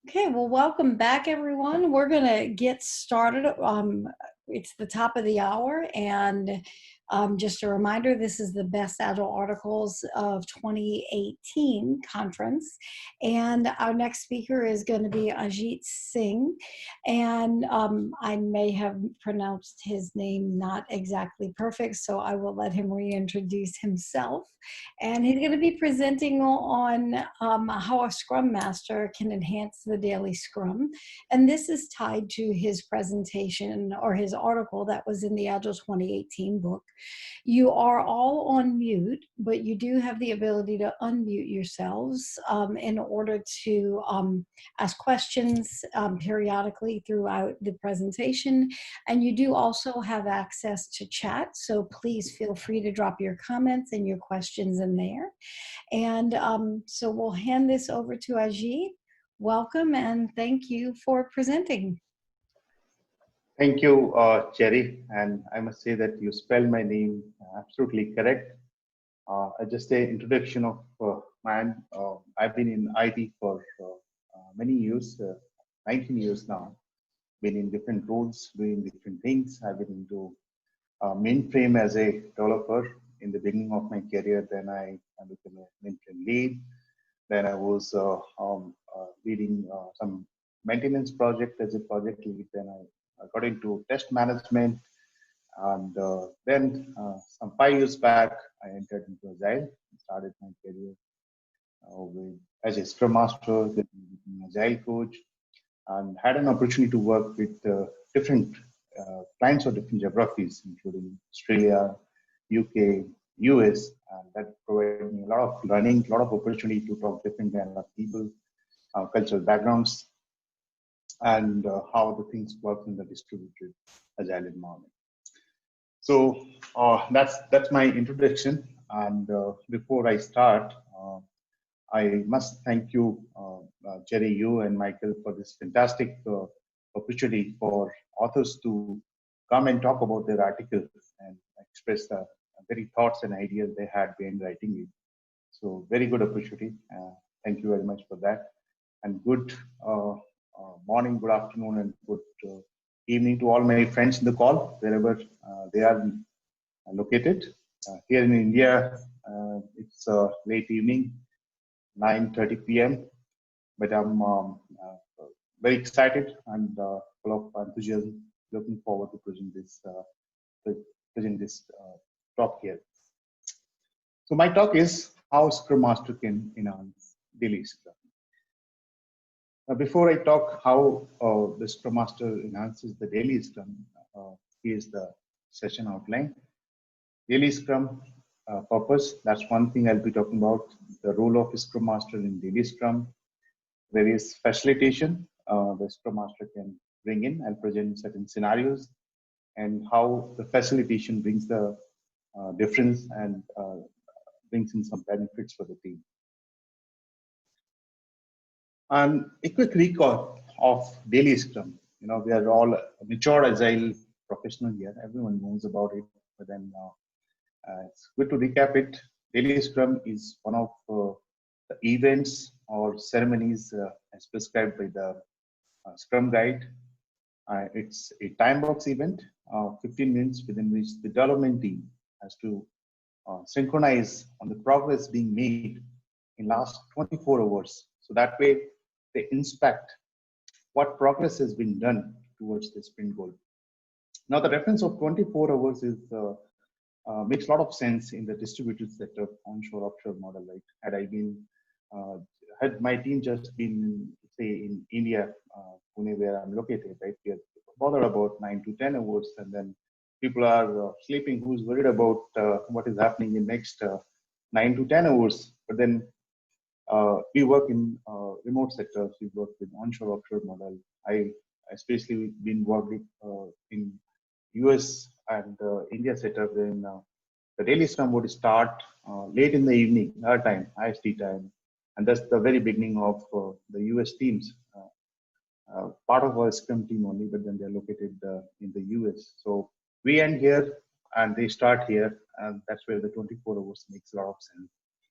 Okay, well, welcome back, everyone. We're going to get started. It's the top of the hour, and just a reminder, this is the Best Agile Articles of 2018 conference, and our next speaker is going to be Ajeet Singh, and I may have pronounced his name not exactly perfect, so I will let him reintroduce himself. And he's going to be presenting on how a Scrum Master can enhance the daily Scrum. And this is tied to his presentation or his article that was in the Agile 2018 book. You are all on mute, but you do have the ability to unmute yourselves in order to ask questions periodically throughout the presentation. And you do also have access to chat, so please feel free to drop your comments and your questions in there. And so we'll hand this over to Ajeet. Welcome and thank you for presenting. Thank you, Jerry. And I must say that you spelled my name absolutely correct. Just an introduction of mine. I've been in IT for many years, 19 years now. Been in different roles, doing different things. I've been into mainframe as a developer in the beginning of my career. Then I became a mainframe lead. Then I was leading some maintenance project as a project lead. Then I got into test management. And then some 5 years back, I entered into Agile, started my career as a Scrum Master, then an Agile coach, and had an opportunity to work with different clients of different geographies, including Australia, UK, US, and that provided me a lot of learning, a lot of opportunity to talk to different kind of people, cultural backgrounds, and how the things work in the distributed Agile environment. So that's my introduction. And before I start, I must thank you, Jerry, you and Michael, for this fantastic opportunity for authors to come and talk about their articles and express the very thoughts and ideas they had behind writing it. So very good opportunity. Thank you very much for that. And good morning, good afternoon, and good evening to all my friends in the call, wherever they are located. Here in India, it's late evening, 9:30 p.m. But I'm very excited and full of enthusiasm. Looking forward to present this talk here. So my talk is how Scrum Master can enhance daily Scrum. Before I talk how the Scrum Master enhances the daily Scrum, here's the session outline. Daily Scrum purpose, that's one thing I'll be talking about. The role of a Scrum Master in daily Scrum. There is facilitation, the Scrum Master can bring in and present certain scenarios, and how the facilitation brings the difference and brings in some benefits for the team. And a quick recall of daily Scrum. You know, we are all mature Agile professional here. Everyone knows about it, but then it's good to recap it. Daily Scrum is one of the events or ceremonies as prescribed by the Scrum Guide. It's a time box event, 15 minutes within which the development team has to synchronize on the progress being made in last 24 hours. So that way they inspect what progress has been done towards the sprint goal. Now the reference of 24 hours is makes a lot of sense in the distributed setup onshore offshore model. Like had my team just been, say, in India, Pune, where I'm located, right, we are bothered about 9 to 10 hours, and then people are sleeping. Who's worried about what is happening in next 9 to 10 hours? But then we work in remote sectors. We work with onshore offshore model. I especially been working in US and India setup. Then the daily Scrum would start late in the evening, our time, IST time, and that's the very beginning of the US teams. Part of our Scrum team only, but then they're located in the US. So we end here and they start here, and that's where the 24 hours makes a lot of sense.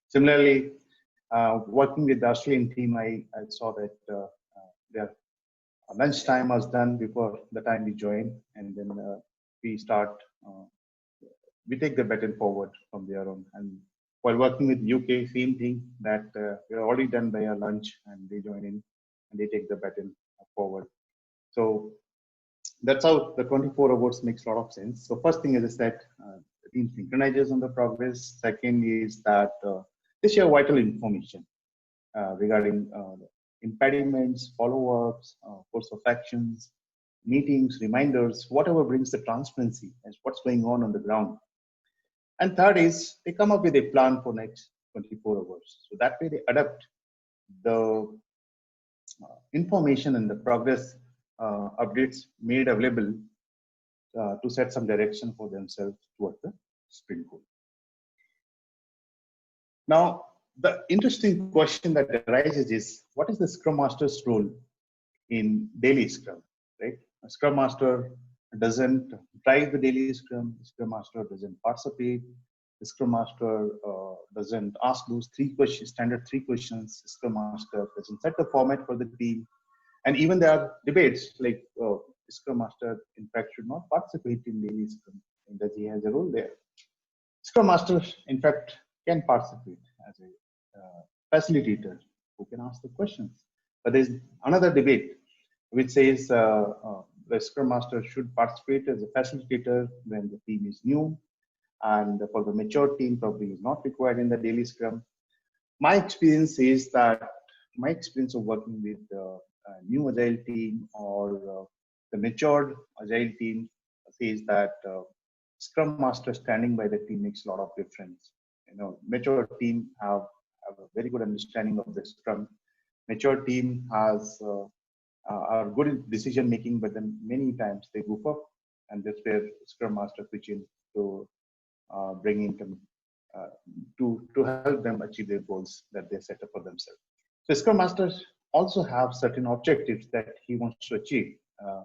Similarly, working with the Australian team, I saw that their lunchtime was done before the time we join, and then we start. We take the baton forward from there on. And while working with UK, same thing that we're already done by our lunch, and they join in and they take the baton forward. So that's how the 24 hours makes a lot of sense. So first thing, as I said, the team synchronizes on the progress. Second is that they share vital information regarding impediments, follow-ups, course of actions, meetings, reminders, whatever brings the transparency as what's going on the ground. And third is they come up with a plan for next 24 hours. So that way they adapt the information and the progress updates made available to set some direction for themselves towards the sprint goal. Now, the interesting question that arises is, what is the Scrum Master's role in daily Scrum, right? A Scrum Master doesn't drive the daily Scrum. The Scrum Master doesn't participate. The Scrum Master doesn't ask those standard three questions. The Scrum Master doesn't set the format for the team. And even there are debates like Scrum Master, in fact, should not participate in daily Scrum. And does he has a role there? Scrum Master, in fact, can participate as a facilitator who can ask the questions. But there's another debate which says the Scrum Master should participate as a facilitator when the team is new, and for the mature team probably is not required in the daily Scrum. My experience is that my experience of working with a new Agile team or the matured Agile team says that Scrum Master standing by the team makes a lot of difference. You know, mature team have a very good understanding of the Scrum. Mature team has are good in decision making, but then many times they goof up, and that's where Scrum Master pitch in to bring in to help them achieve their goals that they set up for themselves. So Scrum Masters also have certain objectives that he wants to achieve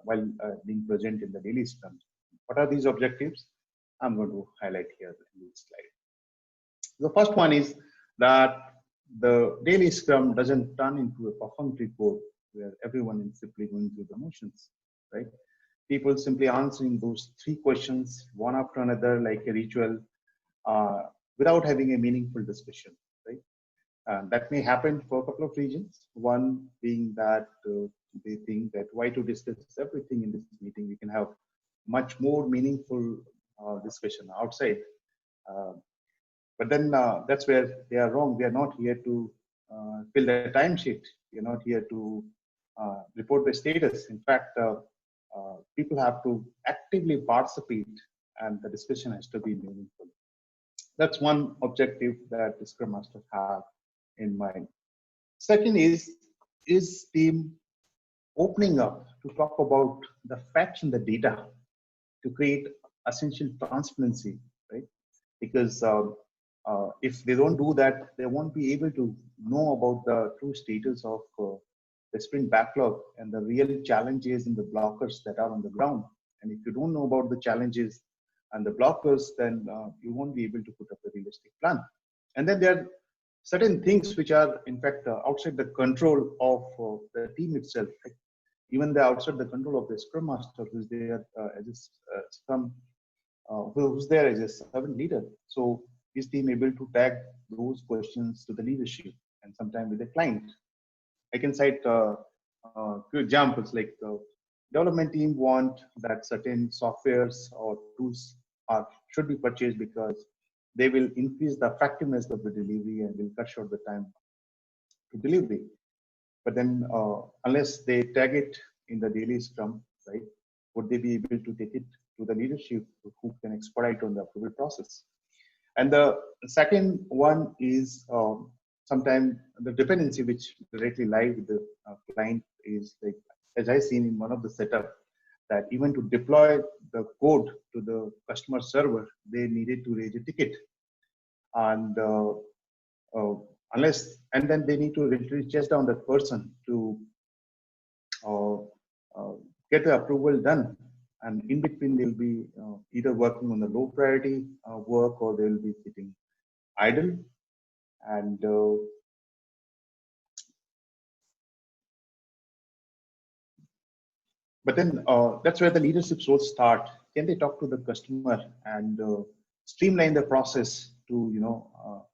while being present in the daily Scrum. What are these objectives? I'm going to highlight here in this slide. The first one is that the daily Scrum doesn't turn into a perfunctory code where everyone is simply going through the motions, right? People simply answering those three questions one after another like a ritual without having a meaningful discussion, right? That may happen for a couple of reasons. One being that they think that why to discuss everything in this meeting? We can have much more meaningful discussion outside. But then that's where they are wrong. We are not here to fill the timesheet. We are not here to report the status. In fact, people have to actively participate, and the discussion has to be meaningful. That's one objective that the Scrum Master have in mind. Second is team opening up to talk about the facts and the data to create essential transparency, right? Because if they don't do that, they won't be able to know about the true status of the sprint backlog and the real challenges and the blockers that are on the ground. And if you don't know about the challenges and the blockers, then you won't be able to put up a realistic plan. And then there are certain things which are, in fact, outside the control of the team itself. Right? Even they're outside the control of the Scrum Master, who's there as a Scrum, who's there as a servant leader. So is team able to tag those questions to the leadership and sometimes with the client? I can cite two examples like development team want that certain softwares or tools should be purchased because they will increase the effectiveness of the delivery and will cut short the time to delivery. But then unless they tag it in the daily Scrum, right, would they be able to take it to the leadership who can expedite on the approval process? And the second one is sometimes the dependency which directly lies with the client is like, as I seen in one of the setup, that even to deploy the code to the customer server, they needed to raise a ticket. And and then they need to literally chase down that person to get the approval done. And in between, they'll be either working on the low priority work or they'll be sitting idle. And But then that's where the leadership roles start. Can they talk to the customer and streamline the process to,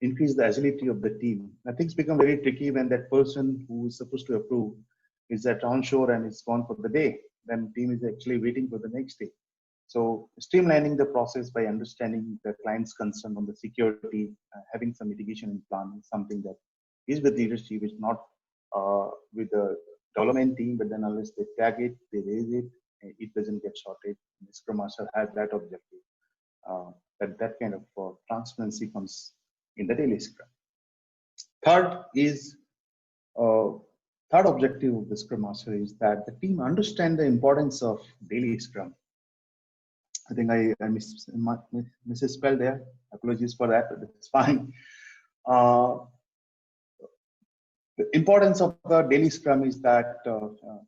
increase the agility of the team? Now, things become very tricky when that person who is supposed to approve is at onshore and is gone for the day. Then team is actually waiting for the next day. So streamlining the process by understanding the client's concern on the security, having some mitigation in plan is something that is with leadership, is not with the development team, but then unless they tag it, they raise it, it doesn't get sorted. The Scrum Master has that objective, that kind of transparency comes in the daily Scrum. Third is, third objective of the Scrum Master is that the team understand the importance of daily Scrum. I think I misspelled there. Apologies for that, but it's fine. The importance of the daily Scrum is that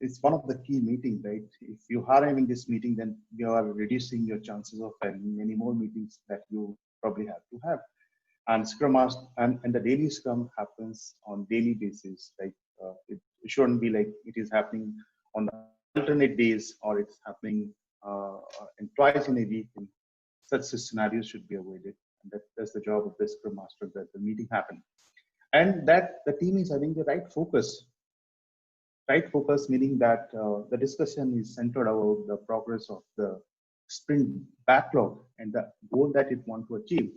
it's one of the key meetings, right? If you are having this meeting, then you are reducing your chances of having many more meetings that you probably have to have. And Scrum Master and the daily Scrum happens on daily basis. Like it shouldn't be like it is happening on alternate days or it's happening in twice in a week. And such scenarios should be avoided. And that's the job of the Scrum Master, that the meeting happen. And that the team is having the right focus. Right focus meaning that the discussion is centered about the progress of the sprint backlog and the goal that it wants to achieve.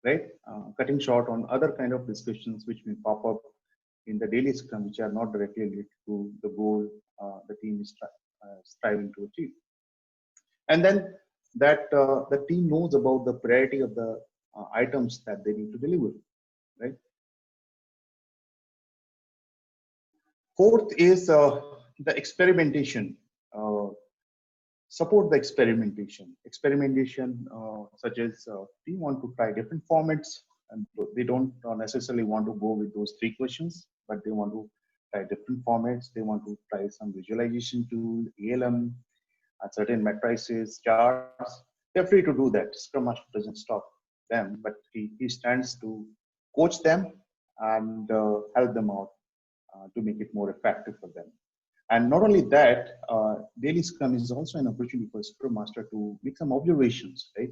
Right? Cutting short on other kind of discussions which may pop up in the daily Scrum, which are not directly related to the goal the team is striving to achieve. And then that the team knows about the priority of the items that they need to deliver. Right? Fourth is the experimentation. Support the experimentation. Experimentation such as we want to try different formats, and they don't necessarily want to go with those 3 questions, but they want to try different formats. They want to try some visualization tool, ALM, certain matrices, charts. They're free to do that. Scrum Master doesn't stop them, but he stands to coach them and help them out to make it more effective for them. And not only that, daily Scrum is also an opportunity for Scrum Master to make some observations, right?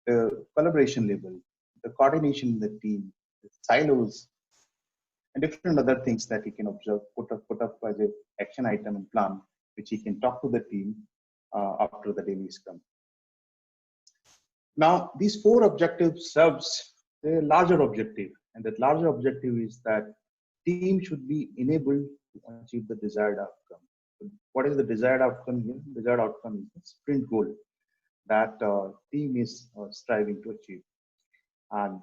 The collaboration level, the coordination in the team, the silos, and different other things that he can observe, put up as an action item and plan, which he can talk to the team after the daily Scrum. Now, these 4 objectives serves a larger objective, and that larger objective is that team should be enabled to achieve the desired outcome. What is the desired outcome here? The desired outcome is the sprint goal that team is striving to achieve. And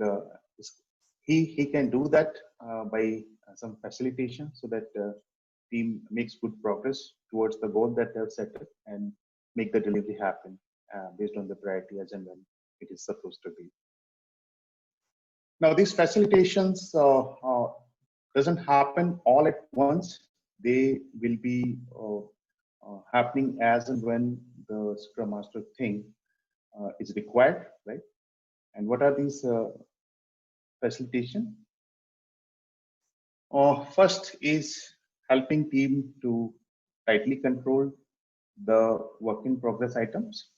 he can do that by some facilitation so that team makes good progress towards the goal that they have set up and make the delivery happen based on the priority as and when it is supposed to be. Now, these facilitations doesn't happen all at once. They will be happening as and when the Scrum Master thing is required, right? And what are these facilitation? First is helping team to tightly control the work in progress items.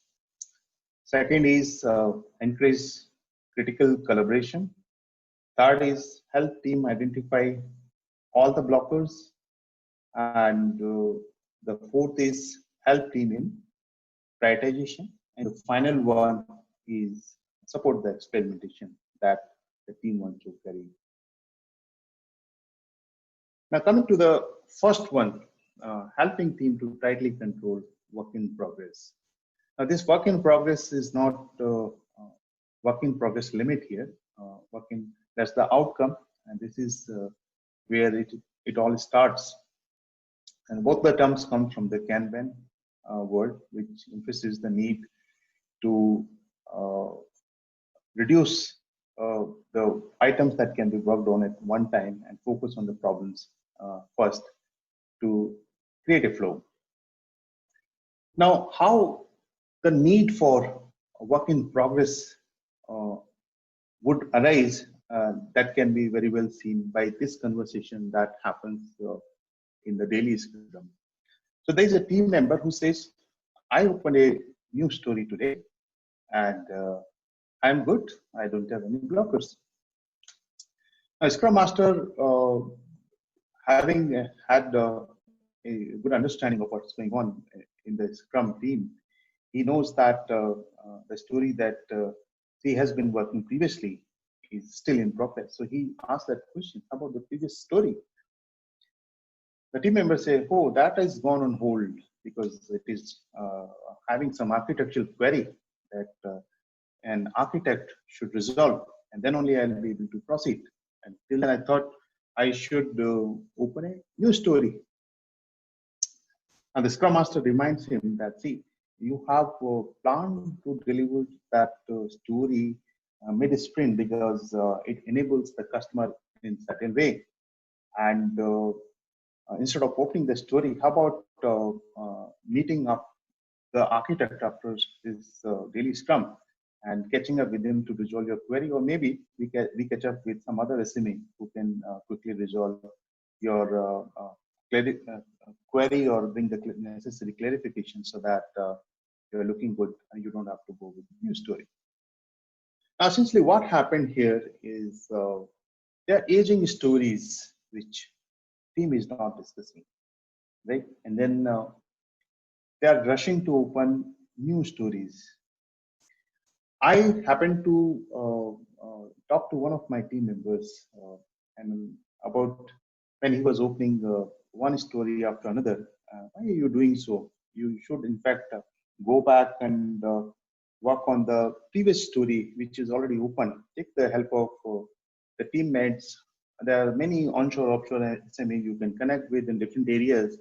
Second is encourage critical collaboration. Third is help team identify all the blockers. And the fourth is help team in prioritization. And the final one is support the experimentation that the team wants to carry. Now, coming to the first one, helping team to tightly control work in progress. Now, this work in progress is not work in progress limit here. That's the outcome, and this is where it all starts. And both the terms come from the Kanban word, which emphasizes the need to reduce the items that can be worked on at one time and focus on the problems first to create a flow. Now, how the need for work in progress would arise, that can be very well seen by this conversation that happens in the daily Scrum. So there's a team member who says, I opened a new story today and I'm good. I don't have any blockers. A Scrum Master, having had a good understanding of what's going on in the Scrum team, he knows that the story that he has been working previously is still in progress. So he asked that question about the previous story. The team members say, oh, that has gone on hold because it is having some architectural query that an architect should resolve, and then only I'll be able to proceed. And till then I thought I should open a new story. And the Scrum Master reminds him that, see, you have planned to deliver that story mid-sprint because it enables the customer in certain way. And instead of opening the story, how about meeting up the architect after his daily Scrum and catching up with him to resolve your query, or maybe we catch up with some other SME who can quickly resolve your query or bring the necessary clarification so that you're looking good and you don't have to go with a new story. Now, essentially what happened here is there are aging stories which team is not discussing, right? And then they are rushing to open new stories. I happened to talk to one of my team members and about when he was opening one story after another. Why are you doing so? You should, in fact, go back and work on the previous story, which is already open. Take the help of the teammates. There are many onshore, offshore SME you can connect with in different areas.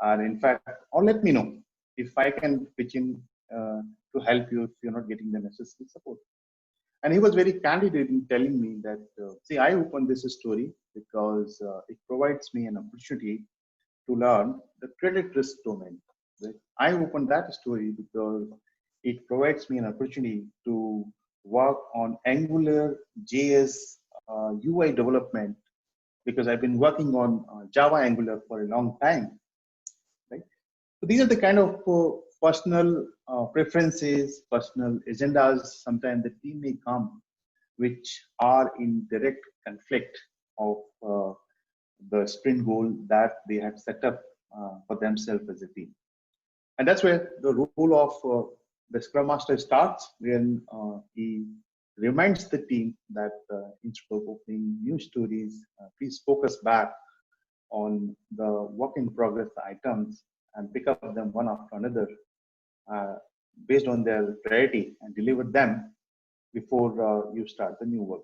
And in fact, or let me know if I can pitch in to help you if you're not getting the necessary support. And he was very candid in telling me that, see, I opened this story because it provides me an opportunity to learn the credit risk domain. Right? I opened that story because it provides me an opportunity to work on Angular JS UI development because I've been working on Java Angular for a long time. Right? So these are the kind of personal preferences, personal agendas. Sometimes the team may come which are in direct conflict of the sprint goal that they had set up for themselves as a team. And that's where the role of the Scrum Master starts, when he reminds the team that instead of opening new stories, please focus back on the work in progress items and pick up them one after another based on their priority and deliver them before you start the new work.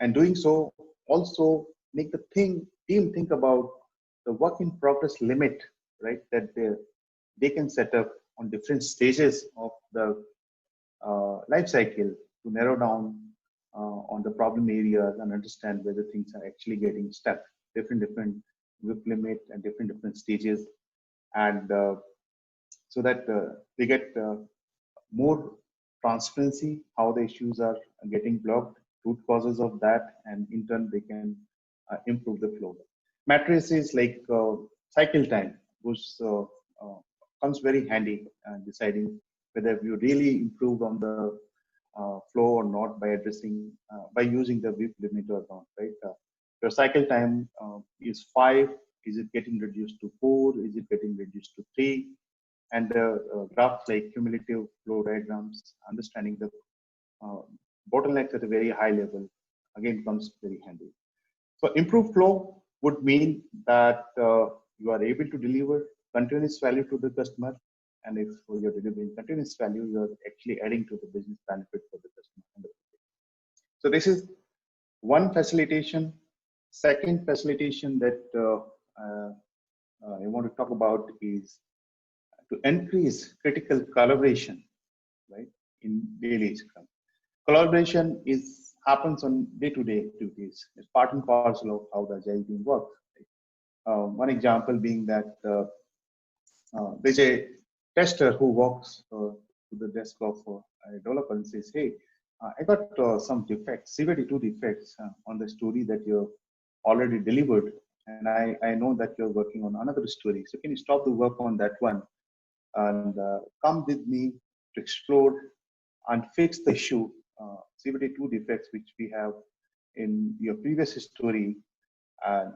And doing so also make the team think about the work in progress limit, right, that they can set up on different stages of the life cycle to narrow down on the problem areas and understand whether things are actually getting stuck, different WIP limit and different stages, and so that they get more transparency how the issues are getting blocked, root causes of that, and in turn they can improve the flow. Matrices like cycle time comes very handy deciding whether you really improved on the flow or not by addressing by using the WIP limit or not, right? Your cycle time is 5. Is it getting reduced to 4? Is it getting reduced to 3? And graphs like cumulative flow diagrams, understanding the bottlenecks at a very high level, again comes very handy. So improved flow would mean that you are able to deliver continuous value to the customer, and if you're delivering continuous value, you're actually adding to the business benefit for the customer. So this is one facilitation. Second facilitation that I want to talk about is to increase critical collaboration, right, in daily Scrum. Collaboration happens on day-to-day activities. It's part and parcel of how the Agile team works. Right? One example being that there's a tester who walks to the desk of a developer and says, "Hey, I got some defects, severity 2 defects on the story that you already delivered. and I know that you're working on another story. So can you stop the work on that one and come with me to explore and fix the issue, CVT2 defects which we have in your previous story,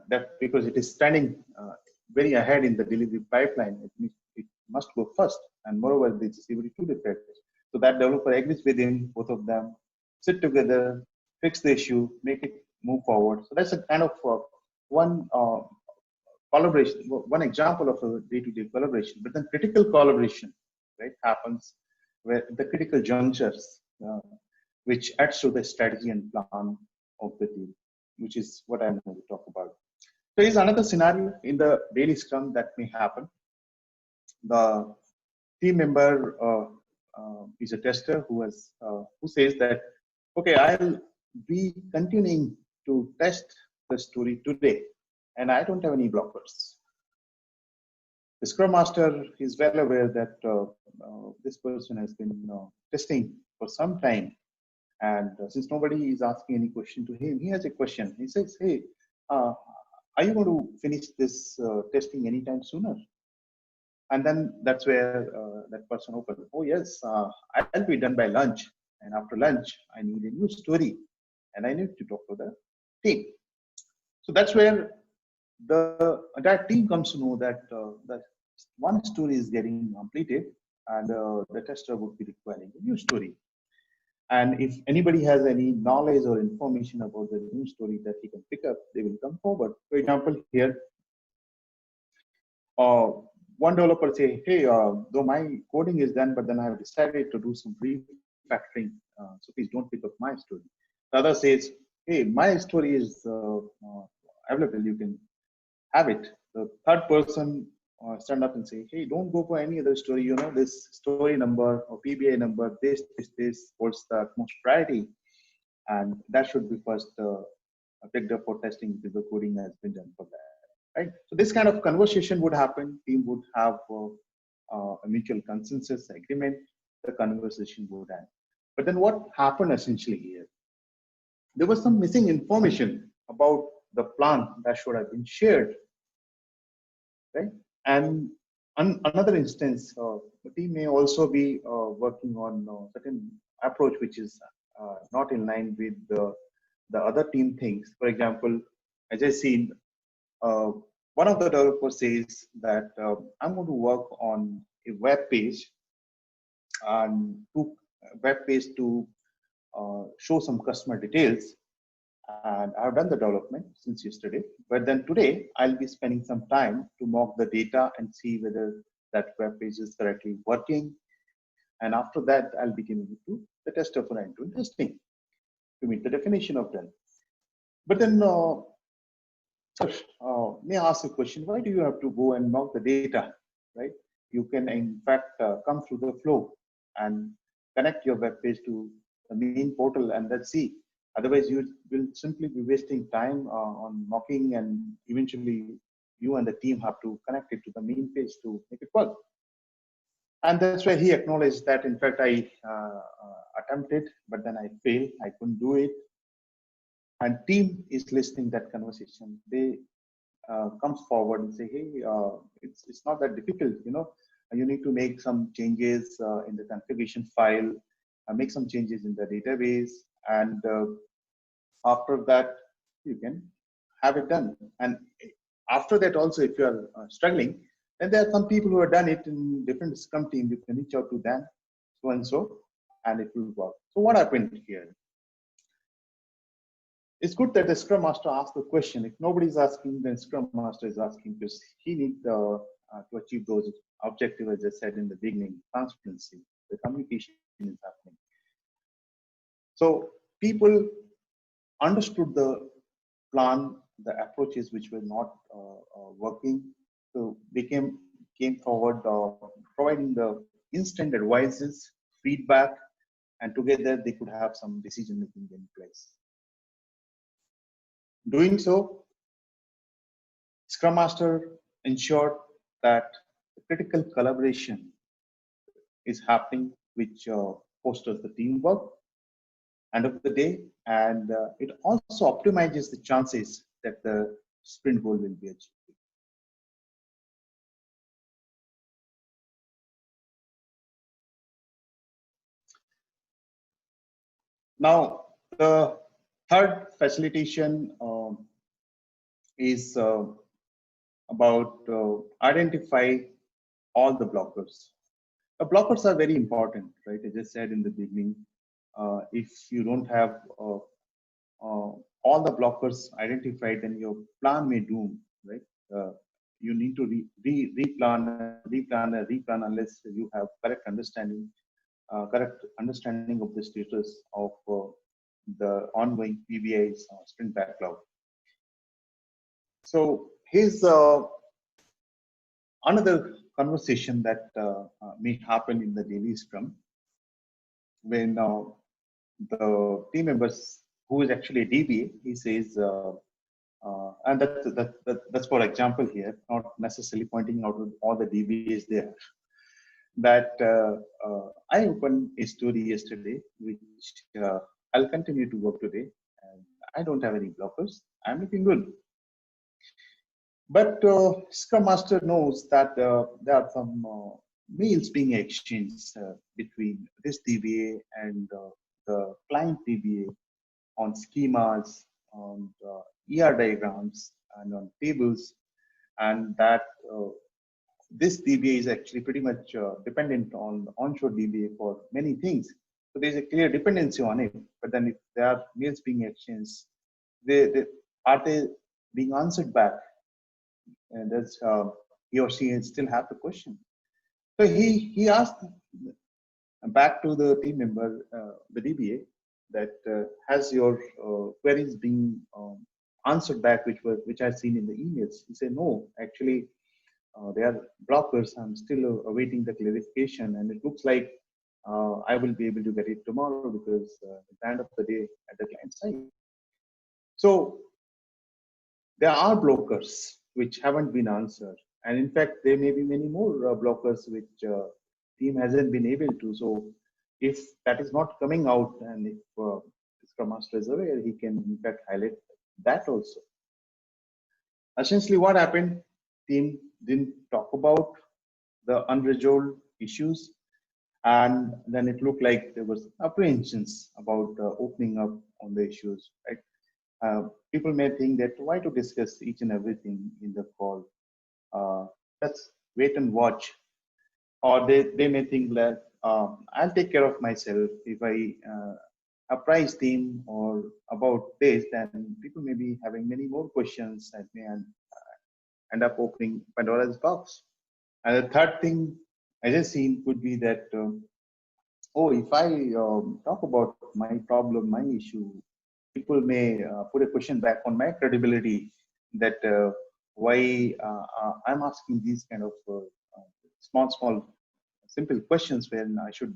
that because it is standing very ahead in the delivery pipeline, it must go first. And moreover, this CVT2 defect. So that developer agrees with him, both of them sit together, fix the issue, make it move forward. So that's a kind of one collaboration, one example of a day-to-day collaboration. But then critical collaboration, right, happens where the critical junctures, which adds to the strategy and plan of the team, which is what I'm going to talk about. So here's another scenario in the daily Scrum that may happen. The team member is a tester who says that, okay, I'll be continuing to test the story today, and I don't have any blockers. The Scrum Master is well aware that this person has been testing for some time, and since nobody is asking any question to him, he has a question. He says, hey, are you going to finish this testing anytime sooner? And then that's where that person opens. Oh yes, I'll be done by lunch. And after lunch, I need a new story, and I need to talk to the team. So that's where the entire team comes to know that that one story is getting completed, and the tester would be requiring a new story. And if anybody has any knowledge or information about the new story that he can pick up, they will come forward. For example, here, one developer say, hey, though my coding is done, but then I have decided to do some refactoring, so please don't pick up my story. The other says, hey, my story is available, you can have it. The third person stand up and say, hey, don't go for any other story, you know, this story number or PBI number, this holds the most priority, and that should be first picked up for testing because the coding has been done for that. Right? So this kind of conversation would happen. Team would have a mutual consensus agreement. The conversation would end. But then what happened essentially here? There was some missing information about the plan that should have been shared. Right? And another instance, the team may also be working on a certain approach which is not in line with the other team things. For example, as I seen, one of the developers says that I'm going to work on a web page and to show some customer details, and I've done the development since yesterday. But then today I'll be spending some time to mock the data and see whether that web page is correctly working. And after that, I'll be giving it to the tester for end-to-end testing to meet the definition of done. But then may I ask a question? Why do you have to go and mock the data, right? You can, in fact, come through the flow and connect your web page to the main portal and let's see. Otherwise, you will simply be wasting time on mocking, and eventually you and the team have to connect it to the main page to make it work. And that's where he acknowledged that, in fact, I attempted, but then I failed. I couldn't do it. And team is listening that conversation. They comes forward and say, hey, it's not that difficult, you know. You need to make some changes in the configuration file, make some changes in the database, and after that, you can have it done. And after that also, if you are struggling, then there are some people who have done it in different Scrum teams. You can reach out to them, so and so, and it will work. So what happened here? It's good that the Scrum Master asked the question. If nobody's asking, then Scrum Master is asking, because he needs to achieve those objectives, as I said in the beginning, transparency, the communication is happening. So people understood the plan, the approaches which were not working. So they came forward providing the instant advices, feedback, and together they could have some decision making in place. Doing so, Scrum Master ensured that the critical collaboration is happening, which fosters the teamwork end of the day, and it also optimizes the chances that the sprint goal will be achieved. Now, the third facilitation is about identify all the blockers. The blockers are very important, right? As I said in the beginning, if you don't have all the blockers identified, then your plan may doom, right? You need to replan unless you have correct understanding of the status of the ongoing PBI's sprint backlog. So here's another conversation that may happen in the daily Scrum when the team members who is actually a DBA, he says, and that's for example here, not necessarily pointing out all the DBAs there, that I opened a story yesterday, which I'll continue to work today, and I don't have any blockers. I'm looking good. But Scrum Master knows that there are some mails being exchanged between this DBA and the client DBA on schemas, on ER diagrams, and on tables, and that this DBA is actually pretty much dependent on the onshore DBA for many things. So there's a clear dependency on it. But then if there are mails being exchanged, are they being answered back? And that's he or she still have the question. So he asked back to the team member, the DBA, that has your queries being answered back, which I've seen in the emails. He said, no, actually there are blockers. I'm still awaiting the clarification, and it looks like I will be able to get it tomorrow because at the end of the day at the client side. So there are blockers which haven't been answered, and in fact there may be many more blockers which team hasn't been able to. So if that is not coming out, and if Scrum Master is aware, he can in fact highlight that also. Essentially what happened, team didn't talk about the unresolved issues, and then it looked like there was apprehensions about opening up on the issues, right? People may think that why to discuss each and everything in the call? Let's wait and watch. Or they may think that I'll take care of myself. If I apprise team or about this, then people may be having many more questions and may end up opening Pandora's box. And the third thing I just seen could be that, oh, if I talk about my problem, my issue, people may put a question back on my credibility that why I'm asking these kind of small, simple questions when I should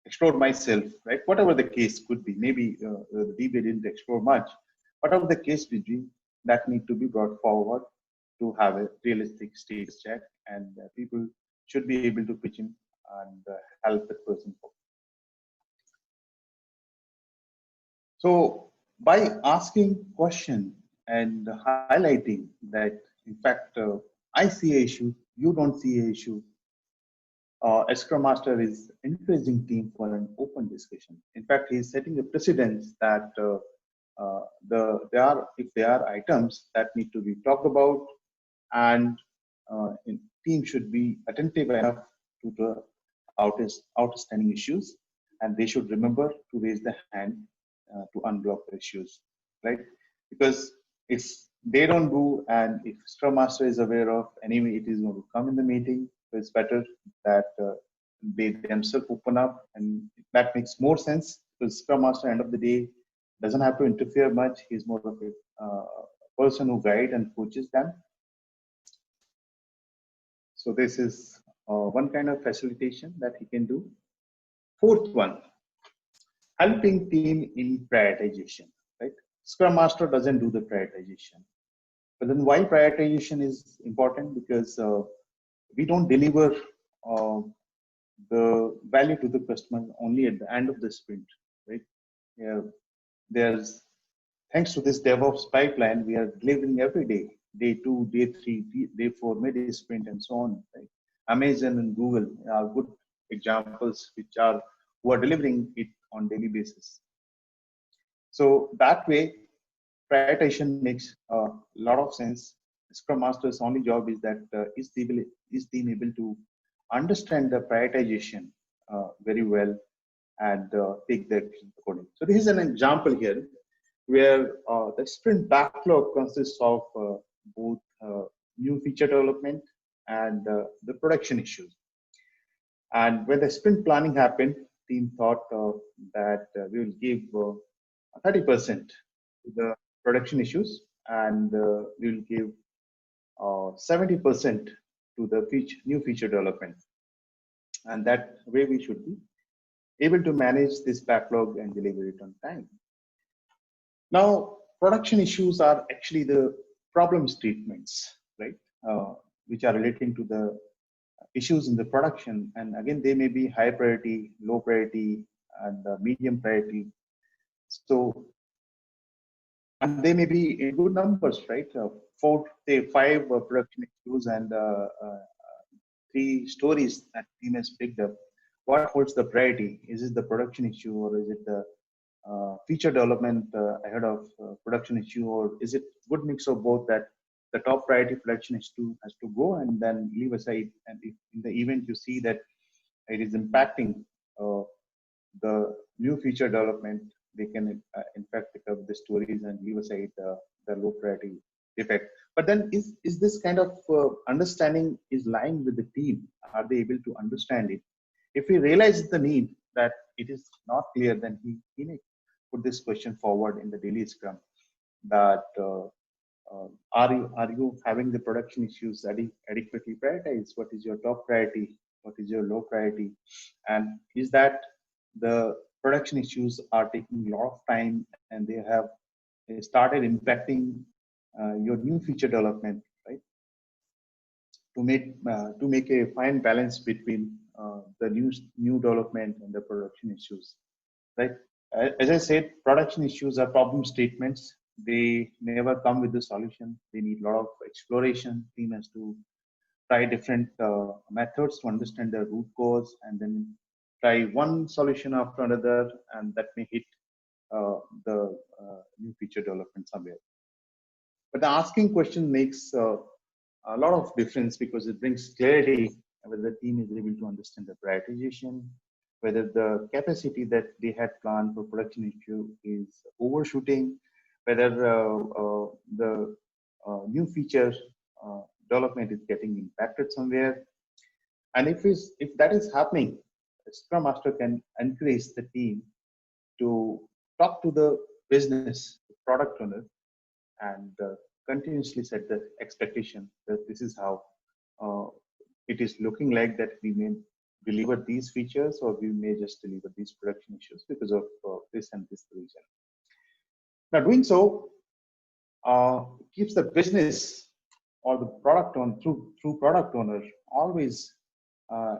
explore myself, right? Whatever the case could be, maybe the DBA didn't explore much. Whatever the case would be, that need to be brought forward to have a realistic status check, and people should be able to pitch in and help the person. So by asking question and highlighting that, in fact, I see an issue, you don't see an issue, a Scrum Master is encouraging team for an open discussion. In fact, he is setting a precedence that if there are items that need to be talked about, and team should be attentive enough to the outstanding issues, and they should remember to raise the hand to unblock the issues, right? Because if they don't do, and if Scrum Master is aware of, anyway, it is going to come in the meeting. So it's better that they themselves open up, and that makes more sense because Scrum Master, end of the day, doesn't have to interfere much. He's more of a person who guides and coaches them. So this is one kind of facilitation that he can do. Fourth one, helping team in prioritization, right? Scrum Master doesn't do the prioritization. But then why prioritization is important? Because we don't deliver the value to the customer only at the end of the sprint, right? Yeah, there's thanks to this DevOps pipeline, we are delivering every day, day 2, day 3, day 4, mid-sprint, and so on. Right? Amazon and Google are good examples who are delivering it on daily basis. So that way, prioritization makes a lot of sense. Scrum Master's only job is that is team able to understand the prioritization very well and take the action accordingly. So this is an example here where the sprint backlog consists of both new feature development and the production issues. And when the sprint planning happened, team thought that we will give 30% to the production issues, and we will give 70% to the new feature development. And that way we should be able to manage this backlog and deliver it on time. Now, production issues are actually the problem statements, right? Which are relating to the issues in the production. And again, they may be high priority, low priority, and medium priority. So, and they may be in good numbers, right? 5 production issues and 3 stories that team has picked up. What holds the priority? Is it the production issue, or is it the feature development ahead of production issue, or is it good mix of both, that the top priority production has to go and then leave aside, and if in the event you see that it is impacting the new feature development, they can in fact pick up the stories and leave aside the low priority defect. But then is this kind of understanding is lying with the team? Are they able to understand it? If he realizes the need that it is not clear, then he may put this question forward in the daily scrum, that are you having the production issues adequately prioritized? What is your top priority? What is your low priority? And is that the production issues are taking a lot of time and they have started impacting your new feature development, right? To make a fine balance between the new development and the production issues, right? As I said, production issues are problem statements. They never come with the solution. They need a lot of exploration. Team has to try different methods to understand the root cause, and then try one solution after another, and that may hit the new feature development somewhere. But the asking question makes a lot of difference, because it brings clarity whether the team is able to understand the prioritization, whether the capacity that they had planned for production issue is overshooting, whether the new feature development is getting impacted somewhere. And if that is happening, Scrum Master can encourage the team to talk to the business, the product owner, and continuously set the expectation that this is how it is looking like, that we may deliver these features, or we may just deliver these production issues because of this and this reason. Now, doing so keeps the business or the product owner, through product owner, always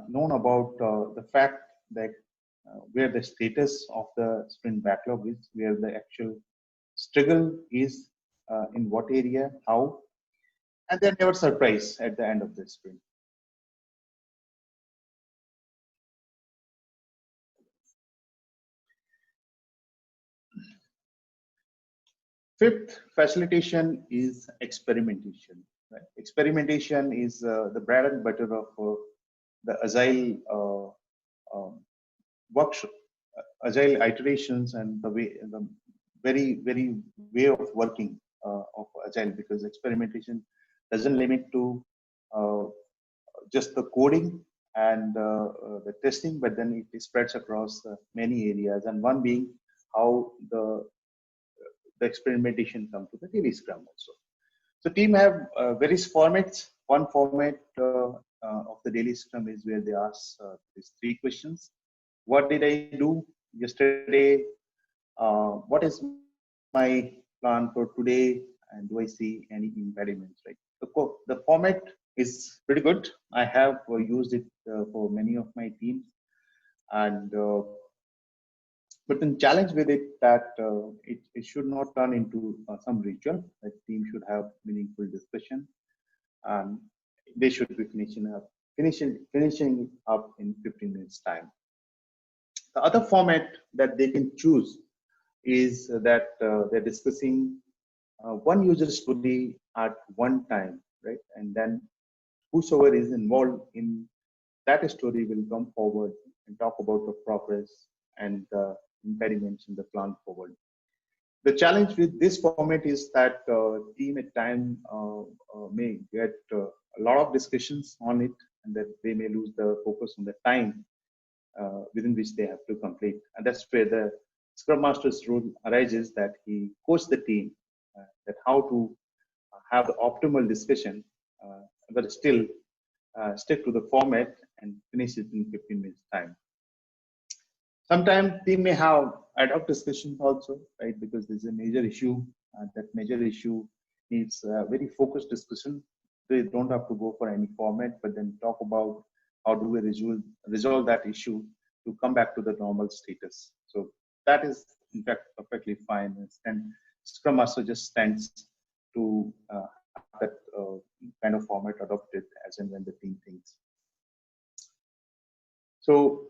known about the fact that where the status of the sprint backlog is, where the actual struggle is, in what area, how, and they're never surprised at the end of the sprint. Fifth facilitation is experimentation. Right? Experimentation is the bread and butter of the agile workshop, agile iterations, and the very way of working of agile, because experimentation doesn't limit to just the coding and the testing, but then it spreads across many areas, and one being how the experimentation come to the daily scrum also. So team have various formats. One format of the daily scrum is where they ask these 3 questions. What did I do yesterday? What is my plan for today? And do I see any impediments? Right. The format is pretty good. I have used it for many of my teams, and But the challenge with it that it should not turn into some ritual. The team should have meaningful discussion, and they should be finishing it up in 15 minutes time. The other format that they can choose is that they're discussing one user story at one time, right? And then whosoever is involved in that story will come forward and talk about the progress and the impediments in the plan forward. The challenge with this format is that team at time may get a lot of discussions on it, and that they may lose the focus on the time within which they have to complete. And that's where the Scrum Master's role arises, that he coaches the team that how to have the optimal discussion, but still stick to the format and finish it in 15 minutes time. Sometimes they may have ad hoc discussions also, right? Because there's a major issue, and that major issue needs very focused discussion. They don't have to go for any format, but then talk about how do we resolve that issue to come back to the normal status. So that is in fact perfectly fine, and Scrum Master just stands to have that kind of format adopted as and when the team thinks. So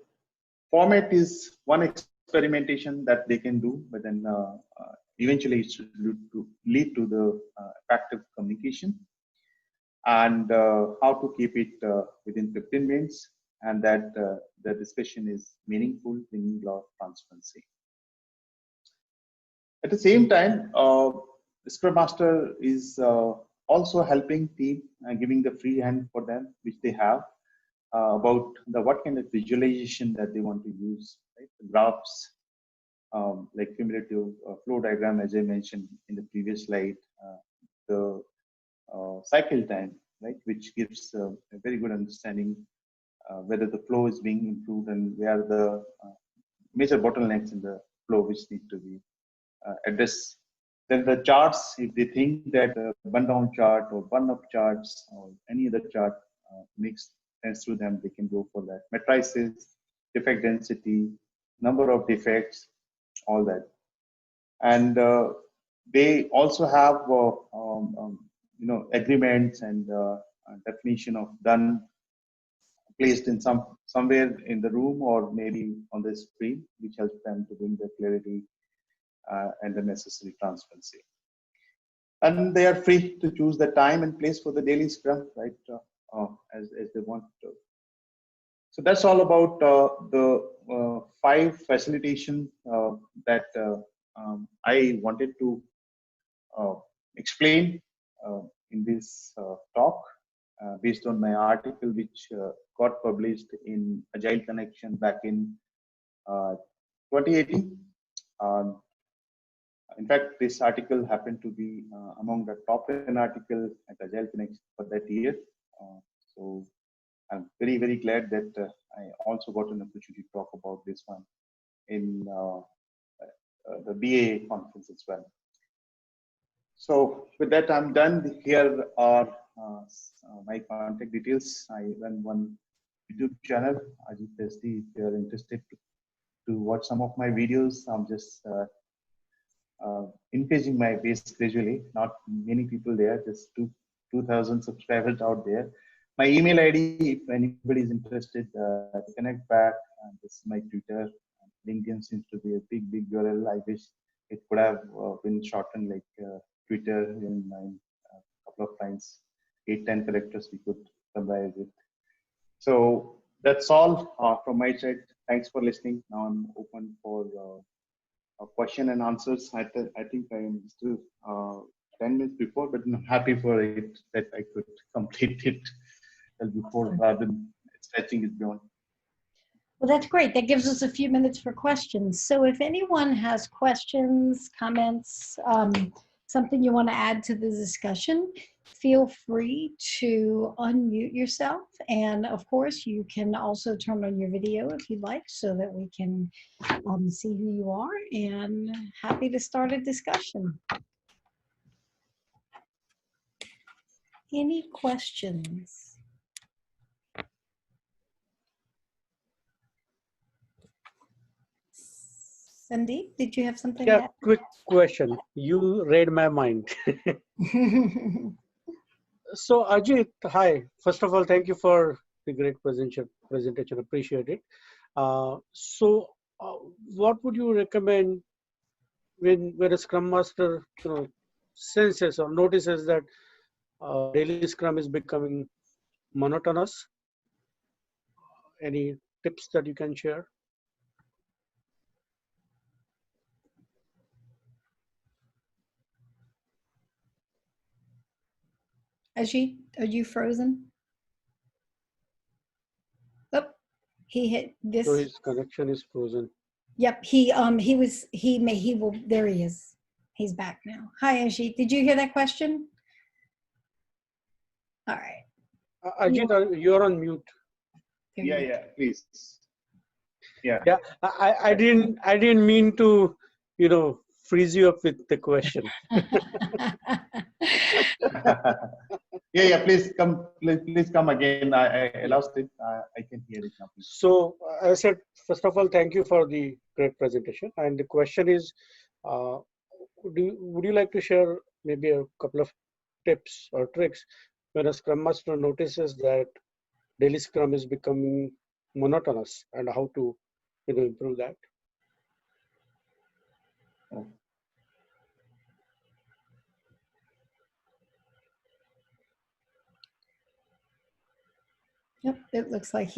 format is one experimentation that they can do, but then eventually it should lead to the effective communication, and how to keep it within 15 minutes, and that the discussion is meaningful, bringing a lot of transparency. At the same time, the Scrum Master is also helping team and giving the free hand for them, which they have, about the what kind of visualization that they want to use, right? The graphs, like cumulative flow diagram, as I mentioned in the previous slide, the cycle time, right, which gives a very good understanding whether the flow is being improved and where the major bottlenecks in the flow which need to be addressed. Then the charts, if they think that a burn-down chart or burn-up charts or any other chart makes sense to them, they can go for that. Matrices, defect density, number of defects, all that. And they also have agreements and definition of done placed in somewhere in the room or maybe on the screen, which helps them to bring the clarity and the necessary transparency. And they are free to choose the time and place for the daily scrum, right, as they want to. So that's all about the 5 facilitation that I wanted to explain in this talk based on my article, which got published in Agile Connection back in 2018. In fact, this article happened to be among the top 10 articles at Agile Connection for that year. So I'm very, very glad that I also got an opportunity to talk about this one in the BA conference as well. So with that, I'm done. Here are my contact details. I run one YouTube channel, Ajeet. If you're interested to watch some of my videos, I'm just increasing my base gradually. Not many people there, just 2,000 subscribers out there. My email ID, if anybody is interested to connect back, this is my Twitter. LinkedIn seems to be a big URL. I wish it could have been shortened like Twitter in a couple of times, 8-10 characters we could combine with. So that's all from my side. Thanks for listening. Now I'm open for question and answers. I think I am still 10 minutes before, but I'm happy for it that I could complete it before rather than stretching it beyond. Well, that's great. That gives us a few minutes for questions. So if anyone has questions, comments, something you want to add to the discussion, feel free to unmute yourself. And of course, you can also turn on your video if you'd like so that we can see who you are, and happy to start a discussion. Any questions? Sandeep, did you have something Yeah, to quick question. You read my mind. add? So Ajit, hi. First of all, thank you for the great presentation. Appreciate it. So, what would you recommend when a Scrum Master, senses or notices that daily Scrum is becoming monotonous? Any tips that you can share? Ajeet, are you frozen? Oh, he hit So this. his connection is frozen. Yep, he will, there he is. He's back now. Hi, Ajeet. Did you hear that question? All right. Ajit, you're on mute. There Yeah, you yeah, please. Yeah. Yeah, I didn't mean to, freeze you up with the question. go. Yeah, yeah, please come again. I lost it. I can hear it now. Please. So I said, first of all, thank you for the great presentation. And the question is, uh, would you like to share maybe a couple of tips or tricks when a Scrum Master notices that daily Scrum is becoming monotonous and how to, improve that? Oh. Yep, it looks like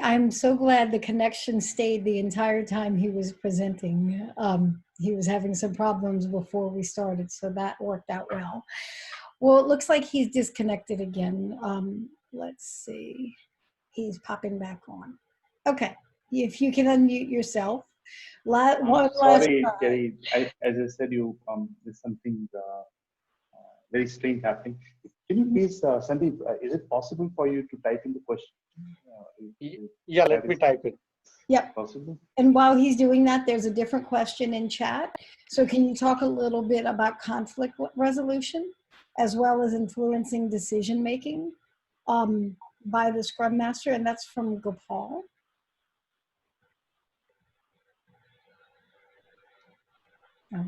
I'm so glad the connection stayed the entire time he was presenting. He was having some problems before we started, so that worked out well. Well, it looks like he's disconnected again. Let's see. He's popping back on. Okay, if you can unmute yourself. One last Sorry, try. Jerry. As I said, there's something very strange happening. Can you please, Sandeep, is it possible for you to type in the question? Yeah, let me type it. Yep. Possible? And while he's doing that, there's a different question in chat. So can you talk a little bit about conflict resolution as well as influencing decision making by the Scrum Master? And that's from Gopal. Oh.